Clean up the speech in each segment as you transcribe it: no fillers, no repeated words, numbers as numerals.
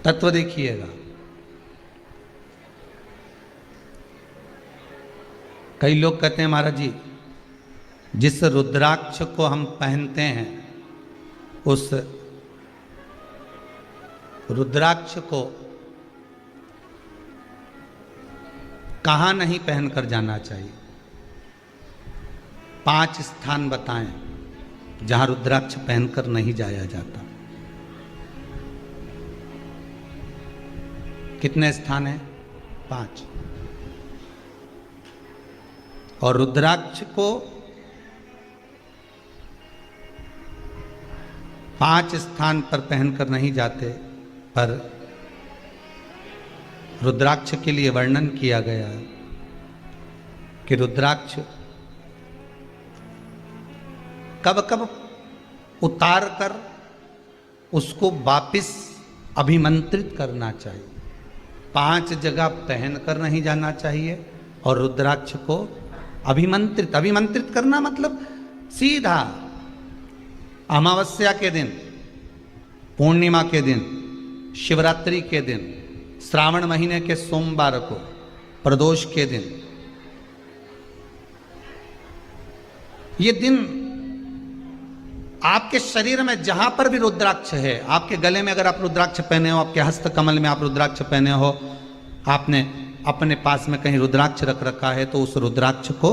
तत्व देखिएगा। कई लोग कहते हैं महाराज जी, जिस रुद्राक्ष को हम पहनते हैं उस रुद्राक्ष को कहाँ नहीं पहनकर जाना चाहिए? 5 स्थान बताएं जहां रुद्राक्ष पहनकर नहीं जाया जाता। कितने स्थान हैं? 5। और रुद्राक्ष को 5 स्थान पर पहनकर नहीं जाते, पर रुद्राक्ष के लिए वर्णन किया गया है कि रुद्राक्ष कब कब उतार कर उसको वापिस अभिमंत्रित करना चाहिए। 5 जगह पहनकर नहीं जाना चाहिए और रुद्राक्ष को अभिमंत्रित करना मतलब सीधा अमावस्या के दिन, पूर्णिमा के दिन, शिवरात्रि के दिन, श्रावण महीने के सोमवार को, प्रदोष के दिन, ये दिन आपके शरीर में जहां पर भी रुद्राक्ष है, आपके गले में अगर आप रुद्राक्ष पहने हो, आपके हस्त कमल में आप रुद्राक्ष पहने हो, आपने अपने पास में कहीं रुद्राक्ष रख रखा है, तो उस रुद्राक्ष को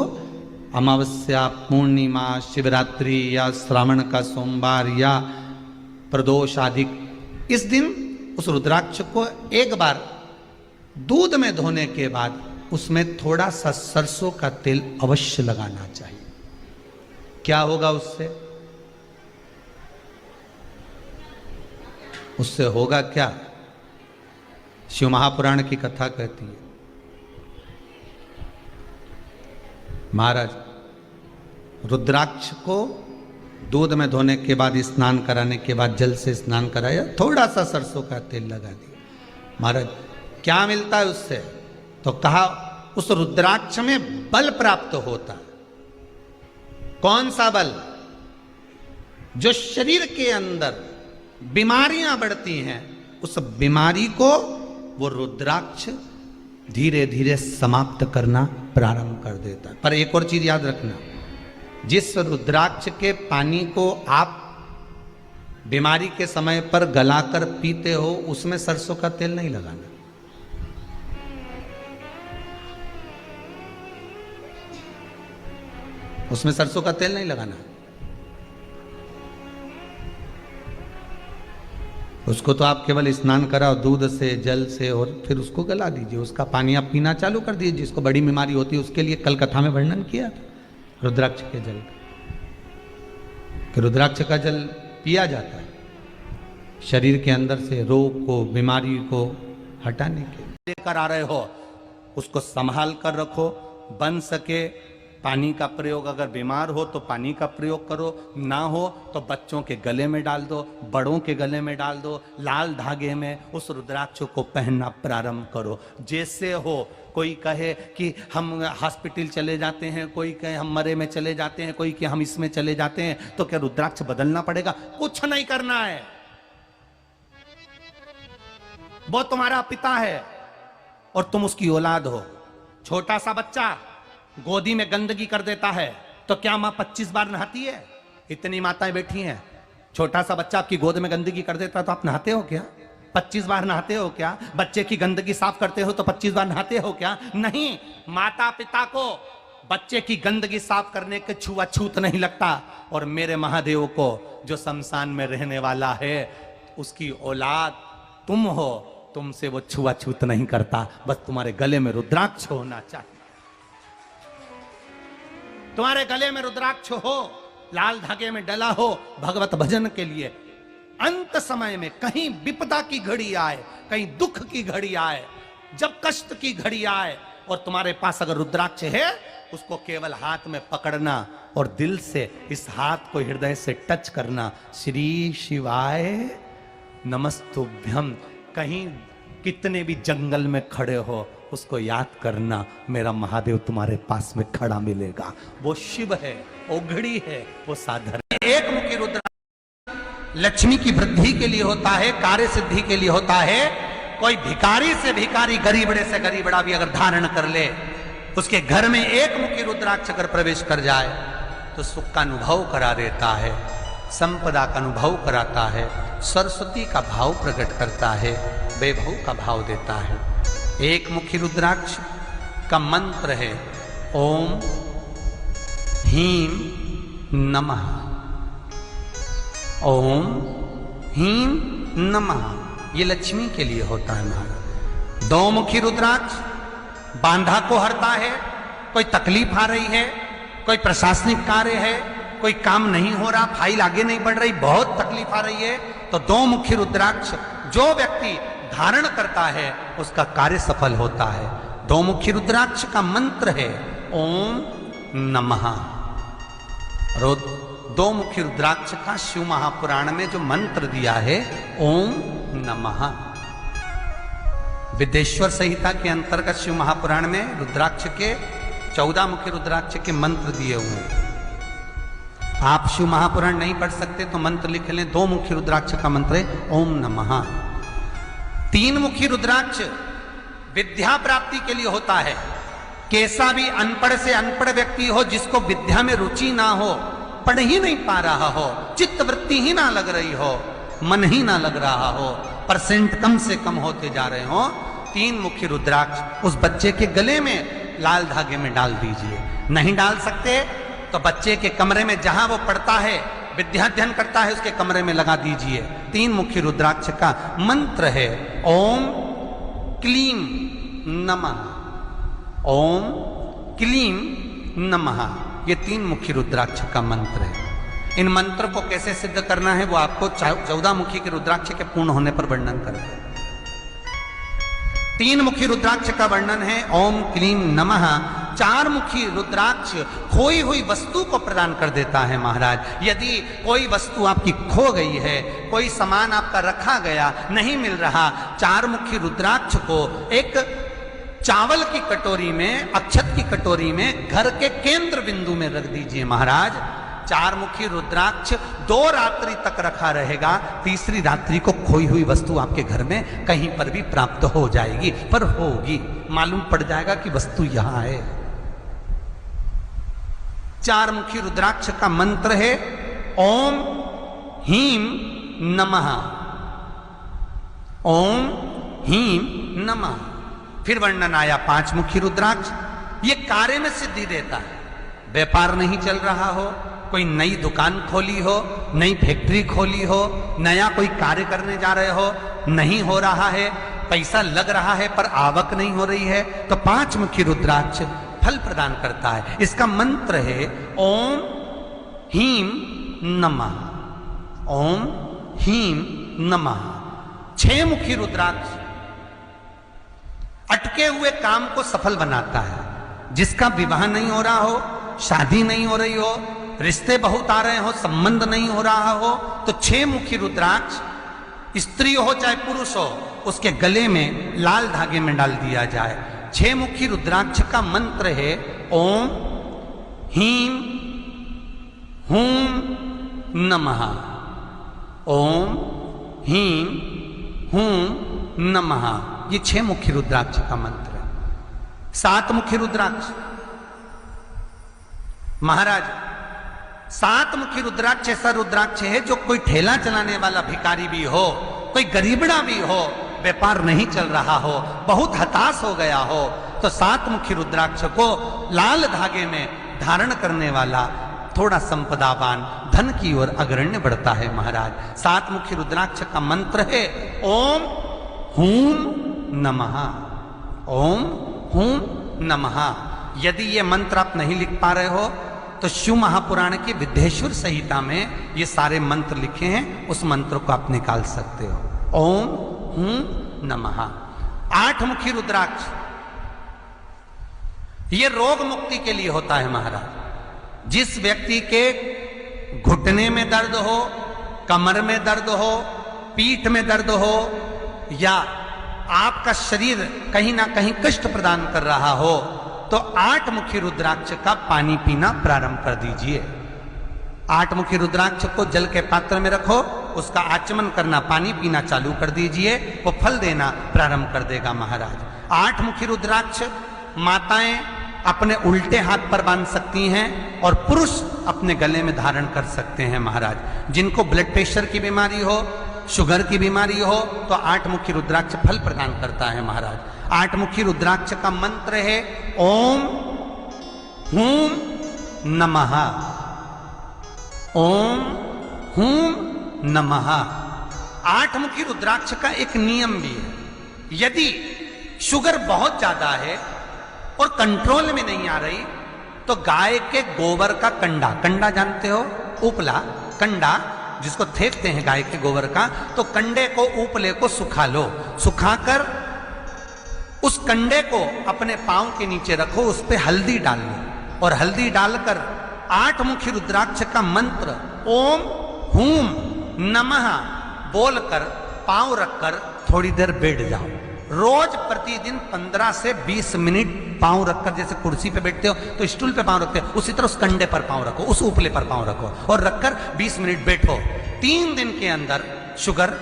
अमावस्या, पूर्णिमा, शिवरात्रि या श्रावण का सोमवार या प्रदोष आदि, इस दिन उस रुद्राक्ष को एक बार दूध में धोने के बाद उसमें थोड़ा सा सरसों का तेल अवश्य लगाना चाहिए। क्या होगा उससे? उससे होगा क्या? शिव महापुराण की कथा कहती है, महाराज रुद्राक्ष को दूध में धोने के बाद, स्नान कराने के बाद जल से स्नान कराया, थोड़ा सा सरसों का तेल लगा दिया। महाराज क्या मिलता है उससे? तो कहा उस रुद्राक्ष में बल प्राप्त होता है। कौन सा बल? जो शरीर के अंदर बीमारियां बढ़ती हैं, उस बीमारी को वो रुद्राक्ष धीरे धीरे समाप्त करना प्रारंभ कर देता है। पर एक और चीज याद रखना, जिस रुद्राक्ष के पानी को आप बीमारी के समय पर गलाकर पीते हो, उसमें सरसों का तेल नहीं लगाना। उसमें सरसों का तेल नहीं लगाना। उसको तो आप केवल स्नान कराओ दूध से, जल से, और फिर उसको गला दीजिए, उसका पानी आप पीना चालू कर दीजिए। जिसको बड़ी बीमारी होती है उसके लिए कल कथा में वर्णन किया था रुद्राक्ष के जल का। रुद्राक्ष का जल पिया जाता है शरीर के अंदर से रोग को, बीमारी को हटाने के लिए। लेकर आ रहे हो उसको संभाल कर रखो, बन सके पानी का प्रयोग, अगर बीमार हो तो पानी का प्रयोग करो, ना हो तो बच्चों के गले में डाल दो, बड़ों के गले में डाल दो, लाल धागे में उस रुद्राक्ष को पहनना प्रारंभ करो। जैसे हो, कोई कहे कि हम हॉस्पिटल चले जाते हैं, कोई कहे हम मरे में चले जाते हैं, कोई कहे हम इसमें चले जाते हैं, तो क्या रुद्राक्ष बदलना पड़ेगा? कुछ नहीं करना है। वो तुम्हारा पिता है और तुम उसकी औलाद हो। छोटा सा बच्चा गोदी में गंदगी कर देता है तो क्या मां 25 बार नहाती है? इतनी माताएं बैठी हैं, छोटा सा बच्चा आपकी गोद में गंदगी कर देता है तो आप नहाते हो क्या? 25 बार नहाते हो क्या? बच्चे की गंदगी साफ करते हो तो 25 बार नहाते हो क्या? नहीं। माता पिता को बच्चे की गंदगी साफ करने के छुआछूत नहीं लगता, और मेरे महादेव को जो शमशान में रहने वाला है उसकी औलाद तुम हो, तुमसे वो छुआछूत नहीं करता। बस तुम्हारे गले में रुद्राक्ष होना चाहिए। तुम्हारे गले में रुद्राक्ष हो, लाल धागे में डला हो, भगवत भजन के लिए। अंत समय में कहीं विपदा की घड़ी आए, कहीं दुख की घड़ी आए, जब कष्ट की घड़ी आए और तुम्हारे पास अगर रुद्राक्ष है, उसको केवल हाथ में पकड़ना और दिल से इस हाथ को हृदय से टच करना, श्री शिवाय नमस्तुभ्यम। कहीं कितने भी जंगल में खड़े हो उसको याद करना, मेरा महादेव तुम्हारे पास में खड़ा मिलेगा। वो शिव है, वो घड़ी है, वो साधन। एक मुखी रुद्र लक्ष्मी की वृद्धि के लिए होता है, कार्य सिद्धि के लिए होता है। कोई भिखारी से भिखारी, गरीबड़े से गरीबड़ा भी अगर धारण कर ले, उसके घर में एक मुखी रुद्राक्ष अगर प्रवेश कर जाए तो सुख का अनुभव करा देता है, संपदा का अनुभव कराता है, सरस्वती का भाव प्रकट करता है, वैभव का भाव देता है। एक मुखी रुद्राक्ष का मंत्र है ओम ह्रीं नमः। ओम ह्रीं नमः, ये लक्ष्मी के लिए होता है महाराज। दो मुखी रुद्राक्ष बांधा को हरता है। कोई तकलीफ आ रही है, कोई प्रशासनिक कार्य है, कोई काम नहीं हो रहा, फाइल आगे नहीं बढ़ रही, बहुत तकलीफ आ रही है, तो दो मुखी रुद्राक्ष जो व्यक्ति धारण करता है उसका कार्य सफल होता है। दो मुखी रुद्राक्ष का मंत्र है ओम नमः। दो मुखी रुद्राक्ष का शिव महापुराण में जो मंत्र दिया है ओम नमः, विदेश्वर संहिता के अंतर्गत शिव महापुराण में रुद्राक्ष के 14 मुखी रुद्राक्ष के मंत्र दिए हुए हैं। आप शिव महापुराण नहीं पढ़ सकते तो मंत्र लिख लें। दो मुखी रुद्राक्ष का मंत्र है ओम नमः। तीन मुखी रुद्राक्ष विद्या प्राप्ति के लिए होता है। कैसा भी अनपढ़ से अनपढ़ व्यक्ति हो, जिसको विद्या में रुचि ना हो, पढ़ ही नहीं पा रहा हो, चित्त वृत्ति ही ना लग रही हो, मन ही ना लग रहा हो, परसेंट कम से कम होते जा रहे हो, तीन मुखी रुद्राक्ष उस बच्चे के गले में लाल धागे में डाल दीजिए। नहीं डाल सकते तो बच्चे के कमरे में जहां वो पढ़ता है, विद्याध्ययन करता है, उसके कमरे में लगा दीजिए। तीन मुखी रुद्राक्ष का मंत्र है ओम क्लीं नमः। ओम क्लीं नमः, ये तीन मुखी रुद्राक्ष का मंत्र है। इन मंत्र को कैसे सिद्ध करना है वो आपको 14 मुखी के रुद्राक्ष के पूर्ण होने पर वर्णन करेंगे। तीन मुखी रुद्राक्ष का वर्णन है ओम क्लीं नमः। चार मुखी रुद्राक्ष खोई हुई वस्तु को प्रदान कर देता है महाराज। यदि कोई वस्तु आपकी खो गई है, कोई सामान आपका रखा गया नहीं मिल रहा, चार मुखी रुद्राक्ष को एक चावल की कटोरी में, अक्षत की कटोरी में घर के केंद्र बिंदु में रख दीजिए महाराज। चार मुखी रुद्राक्ष 2 रात्रि तक रखा रहेगा। तीसरी रात्रि को खोई हुई वस्तु आपके घर में कहीं पर भी प्राप्त हो जाएगी, पर होगी, मालूम पड़ जाएगा कि वस्तु यहां है। चार मुखी रुद्राक्ष का मंत्र है ओम ह्रीं नमः। ओम ह्रीं नमः। फिर वर्णन आया 5 मुखी रुद्राक्ष। ये कार्य में सिद्धि देता है। व्यापार नहीं चल रहा हो, कोई नई दुकान खोली हो, नई फैक्ट्री खोली हो, नया कोई कार्य करने जा रहे हो, नहीं हो रहा है, पैसा लग रहा है पर आवक नहीं हो रही है, तो 5 मुखी रुद्राक्ष फल प्रदान करता है। इसका मंत्र है ओम ह्रीं नमः। ओम ह्रीं नमः। 6 मुखी रुद्राक्ष अटके हुए काम को सफल बनाता है। जिसका विवाह नहीं हो रहा हो, शादी नहीं हो रही हो, रिश्ते बहुत आ रहे हो, संबंध नहीं हो रहा हो, तो 6 मुखी रुद्राक्ष स्त्री हो चाहे पुरुष हो, उसके गले में लाल धागे में डाल दिया जाए। 6 मुखी रुद्राक्ष का मंत्र है ओम ह्रीं हूं नमः। ओम ह्रीं हूं नमः, ये 6 मुखी रुद्राक्ष का मंत्र है। 7 मुखी रुद्राक्ष महाराज, 7 मुखी रुद्राक्ष ऐसा रुद्राक्ष है जो कोई ठेला चलाने वाला भिखारी भी हो, कोई गरीबड़ा भी हो, व्यापार नहीं चल रहा हो, बहुत हताश हो गया हो, तो 7 मुखी रुद्राक्ष को लाल धागे में धारण करने वाला थोड़ा संपदावान, धन की ओर अग्रण्य बढ़ता है महाराज। 7 मुखी रुद्राक्ष का मंत्र है ओम हूं नमः। ओम हूं नमः। यदि ये मंत्र आप नहीं लिख पा रहे हो तो शिव महापुराण की विदेश्वर संहिता में ये सारे मंत्र लिखे हैं, उस मंत्र को आप निकाल सकते हो। ओम हूं नमः। 8 मुखी रुद्राक्ष ये रोग मुक्ति के लिए होता है महाराज। जिस व्यक्ति के घुटने में दर्द हो, कमर में दर्द हो, पीठ में दर्द हो, या आपका शरीर कहीं ना कहीं कष्ट प्रदान कर रहा हो, तो 8 मुखी रुद्राक्ष का पानी पीना प्रारंभ कर दीजिए। 8 मुखी रुद्राक्ष को जल के पात्र में रखो, उसका आचमन करना, पानी पीना चालू कर दीजिए, वो फल देना प्रारंभ कर देगा महाराज। 8 मुखी रुद्राक्ष माताएं अपने उल्टे हाथ पर बांध सकती हैं और पुरुष अपने गले में धारण कर सकते हैं महाराज। जिनको ब्लड प्रेशर की बीमारी हो, शुगर की बीमारी हो, तो 8 मुखी रुद्राक्ष फल प्रदान करता है महाराज। 8 मुखी रुद्राक्ष का मंत्र है ओम हूम नमः, ओम हूम नमः। 8 मुखी रुद्राक्ष का एक नियम भी है, यदि शुगर बहुत ज्यादा है और कंट्रोल में नहीं आ रही, तो गाय के गोबर का कंडा, कंडा जानते हो, उपला कंडा जिसको फेंकते हैं गाय के गोबर का, तो कंडे को, उपले को सुखा लो, सुखाकर उस कंडे को अपने पांव के नीचे रखो, उस पे हल्दी डाल लो और हल्दी डालकर 8 मुखी रुद्राक्ष का मंत्र ओम हूम नमः बोलकर पांव रखकर थोड़ी देर बैठ जाओ। रोज प्रतिदिन 15 से 20 मिनट पांव रखकर, जैसे कुर्सी पे बैठते हो तो स्टूल पे पांव रखते हो, उसी तरह उस कंडे पर पांव रखो, उस उपले पर पांव रखो और रखकर 20 मिनट बैठो। 3 दिन के अंदर शुगर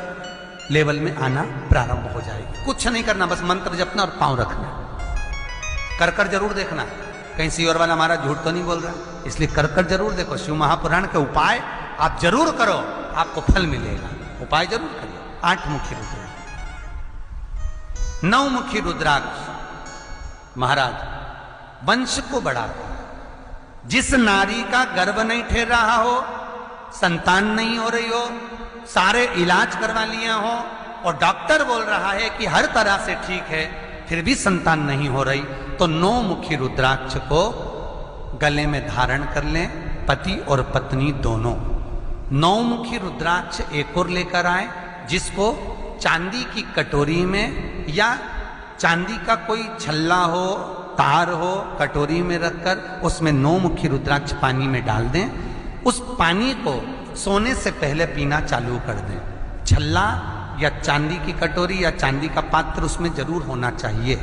लेवल में आना प्रारंभ हो जाएगी। कुछ नहीं करना, बस मंत्र जपना और पांव रखना। कर कर जरूर देखना, कहीं सीवर वाला हमारा झूठ तो नहीं बोल रहा, इसलिए कर कर जरूर देखो। शिव महापुराण के उपाय आप जरूर करो, आपको फल मिलेगा। उपाय जरूर करिए। 8 मुखी रुद्राक्ष। 9 मुखी रुद्राक्ष महाराज वंश को बढ़ाता। जिस नारी का गर्भ नहीं ठहर रहा हो, संतान नहीं हो रही हो, सारे इलाज करवा लिया हो और डॉक्टर बोल रहा है कि हर तरह से ठीक है, फिर भी संतान नहीं हो रही, तो 9 मुखी रुद्राक्ष को गले में धारण कर लें, पति और पत्नी दोनों। 9 मुखी रुद्राक्ष एक और लेकर आए, जिसको चांदी की कटोरी में या चांदी का कोई छल्ला हो, तार हो, कटोरी में रखकर उसमें 9 मुखी रुद्राक्ष पानी में डाल दें। उस पानी को सोने से पहले पीना चालू कर दें। छल्ला या चांदी की कटोरी या चांदी का पात्र उसमें जरूर होना चाहिए।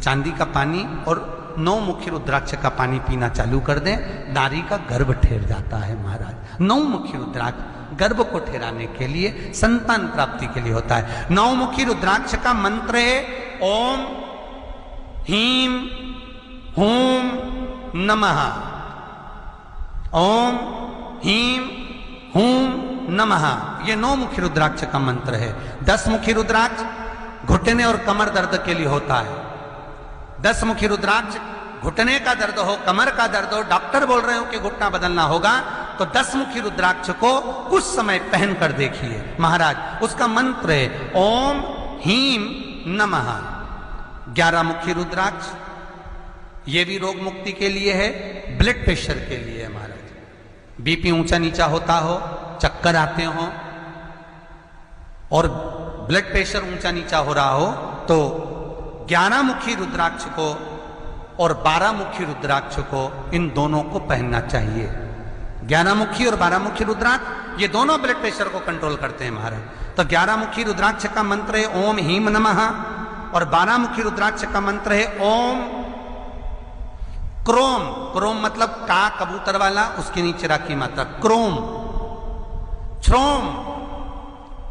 चांदी का पानी और 9 मुखी रुद्राक्ष का पानी पीना चालू कर दें, नारी का गर्भ ठहर जाता है महाराज। 9 मुखी रुद्राक्ष गर्भ को ठहराने के लिए, संतान प्राप्ति के लिए होता है। 9 मुखी रुद्राक्ष का मंत्र है ओम हीम हूम नमः, ओम हीम हूम नमः। ये 9 मुखी रुद्राक्ष का मंत्र है। 10 मुखी रुद्राक्ष घुटने और कमर दर्द के लिए होता है। 10 मुखी रुद्राक्ष घुटने का दर्द हो, कमर का दर्द हो, डॉक्टर बोल रहे हो कि घुटना बदलना होगा, तो 10 मुखी रुद्राक्ष को कुछ समय पहन कर देखिए महाराज। उसका मंत्र है ओम हीम नमः। 11 मुखी रुद्राक्ष ये भी रोग मुक्ति के लिए है, ब्लड प्रेशर के लिए है महाराज। बीपी ऊंचा नीचा होता हो, चक्कर आते हो और ब्लड प्रेशर ऊंचा नीचा हो रहा हो, तो 11 मुखी रुद्राक्ष को और 12 मुखी रुद्राक्ष को, इन दोनों को पहनना चाहिए। 11 मुखी और 12 मुखी रुद्राक्ष ये दोनों ब्लड प्रेशर को कंट्रोल करते हैं महाराज। तो 11 मुखी रुद्राक्ष का मंत्र है ओम हीम नमः और 12 मुखी रुद्राक्ष का मंत्र है ओम क्रोम। क्रोम मतलब का कबूतर वाला, उसके नीचे राखी मात्रा क्रोम। छ्रोम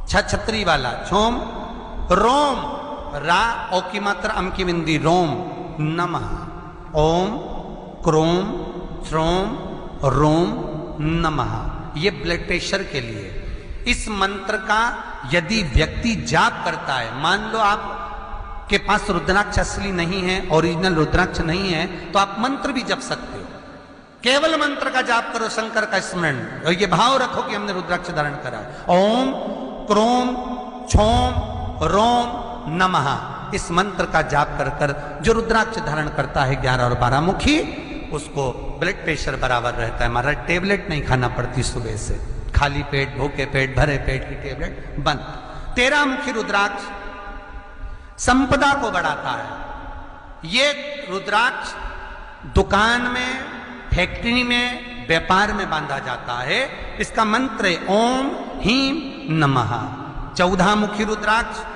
छतरी वाला छोम। रोम रा ओ की मात्रा अम की बिंदी रोम नमः। ओम क्रोम श्रोम रोम नमः। ये ब्लड प्रेशर के लिए। इस मंत्र का यदि व्यक्ति जाप करता है, मान लो आप के पास रुद्राक्ष असली नहीं है, ओरिजिनल रुद्राक्ष नहीं है, तो आप मंत्र भी जप सकते हो। केवल मंत्र का जाप करो, शंकर का स्मरण, और ये भाव रखो कि हमने रुद्राक्ष धारण करा। ओम क्रोम छोम रोम नमः। इस मंत्र का जाप कर कर जो रुद्राक्ष धारण करता है 11 और 12 मुखी, उसको ब्लड प्रेशर बराबर रहता है। हमारा टेबलेट नहीं खाना पड़ती सुबह से, खाली पेट, भूखे पेट, भरे पेट की टेबलेट बंद। 13 मुखी रुद्राक्ष संपदा को बढ़ाता है। ये रुद्राक्ष दुकान में, फैक्ट्री में, व्यापार में बांधा जाता है। इसका मंत्र है ओम हीम नमः। 14 मुखी रुद्राक्ष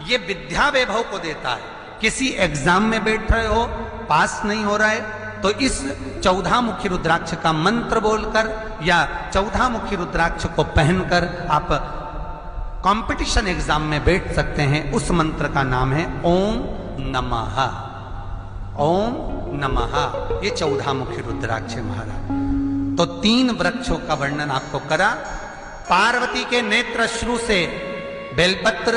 ये विद्या वैभव को देता है। किसी एग्जाम में बैठ रहे हो, पास नहीं हो रहा है, तो इस 14 मुखी रुद्राक्ष का मंत्र बोलकर या 14 मुखी रुद्राक्ष को पहनकर आप कंपटीशन एग्जाम में बैठ सकते हैं, उस मंत्र का नाम है ओम नमः। ओम नमः, ये 14 मुखी रुद्राक्ष महाराज। तो 3 वृक्षों का वर्णन आपको करा। पार्वती के नेत्र अश्रु से बेलपत्र,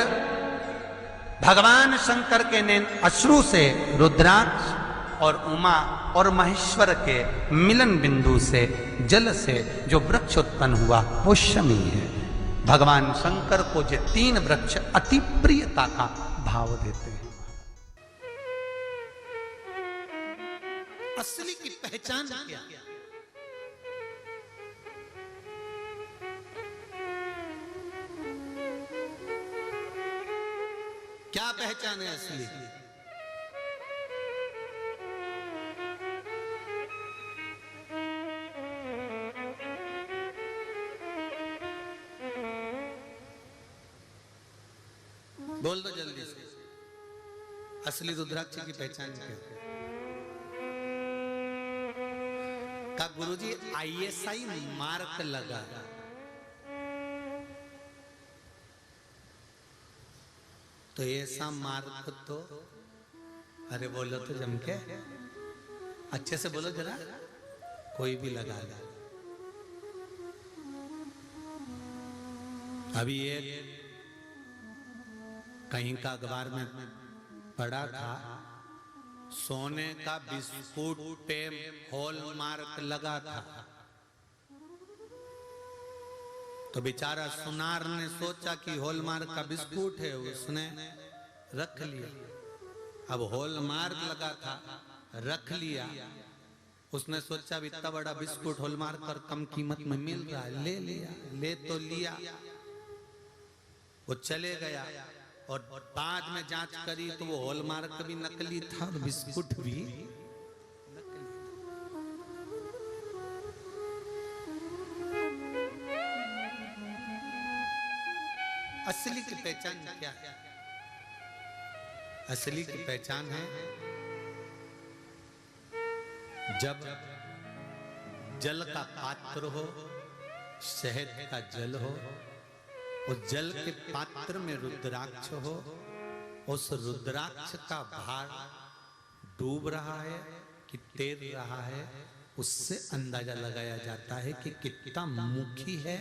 भगवान शंकर के अश्रु से रुद्राक्ष, और उमा और महेश्वर के मिलन बिंदु से जल से जो वृक्ष उत्पन्न हुआ वो शमी है। भगवान शंकर को ये 3 वृक्ष अति प्रियता का भाव देते हैं। असली की पहचान क्या? क्या पहचान है असली की? बोल दो जल्दी से, असली रुद्राक्ष की पहचान क्या है? का गुरुजी ISI मार्क लगा। तो ऐसा मार्क तो, अरे बोलो तो जम के, अच्छे से बोलो जरा, कोई भी लगा ले। अभी एक कहीं का अखबार में पढ़ा था, सोने का बिस्कुट पे हॉलमार्क लगा था। तो बेचारा सुनार ने सोचा कि हॉलमार्क का बिस्कुट है, उसने रख लिया। अब हॉलमार्क लगा था, रख लिया। उसने सोचा भी इतना बड़ा बिस्कुट हॉलमार्क पर कम कीमत में मिल रहा है, ले लिया। ले तो लिया, वो चले गया और बाद में जांच करी तो वो हॉलमार्क भी नकली था और बिस्कुट भी नकली। असली की पहचान क्या है? असली की पहचान है जब जल का पात्र हो, शहद का जल हो, उस जल के पात्र में रुद्राक्ष हो, उस रुद्राक्ष का भार डूब रहा है कि तैर रहा है, उससे अंदाजा लगाया जाता है कि कितना मुखी है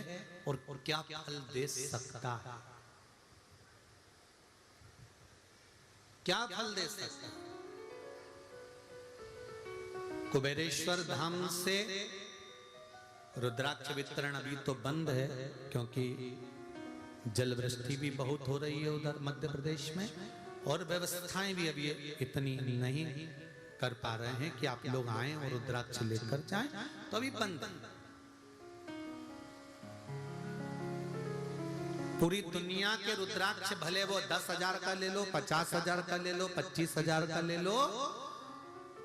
और क्या फल दे सकता है। क्या फल दे सकता है? कुबेरेश्वर धाम से रुद्राक्ष वितरण अभी तो बंद है, क्योंकि जल वृष्टि भी बहुत हो रही है उधर मध्य प्रदेश में, और व्यवस्थाएं भी अभी इतनी नहीं कर पा रहे हैं कि आप लोग आए और रुद्राक्ष लेकर जाएं, तो अभी बंद। पूरी दुनिया के रुद्राक्ष भले वो 10,000 का ले लो, 50,000 का ले लो, 25,000 का ले लो,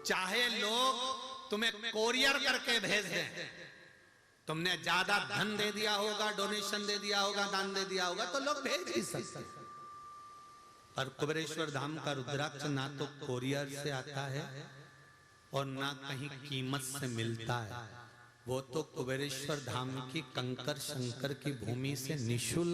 चाहे लोग तुम्हें कोरियर करके भेज दें, तुमने ज्यादा धन दे दिया होगा, डोनेशन दे दिया होगा, दान दे दिया होगा, तो लोग भेज ही सकते। पर कुबेरेश्वर धाम का रुद्राक्ष ना तो कोरियर से आता है और ना कहीं कीमत से मिलता है। वो तो कुबेरेश्वर धाम की कंकर शंकर की भूमि से निःशुल्क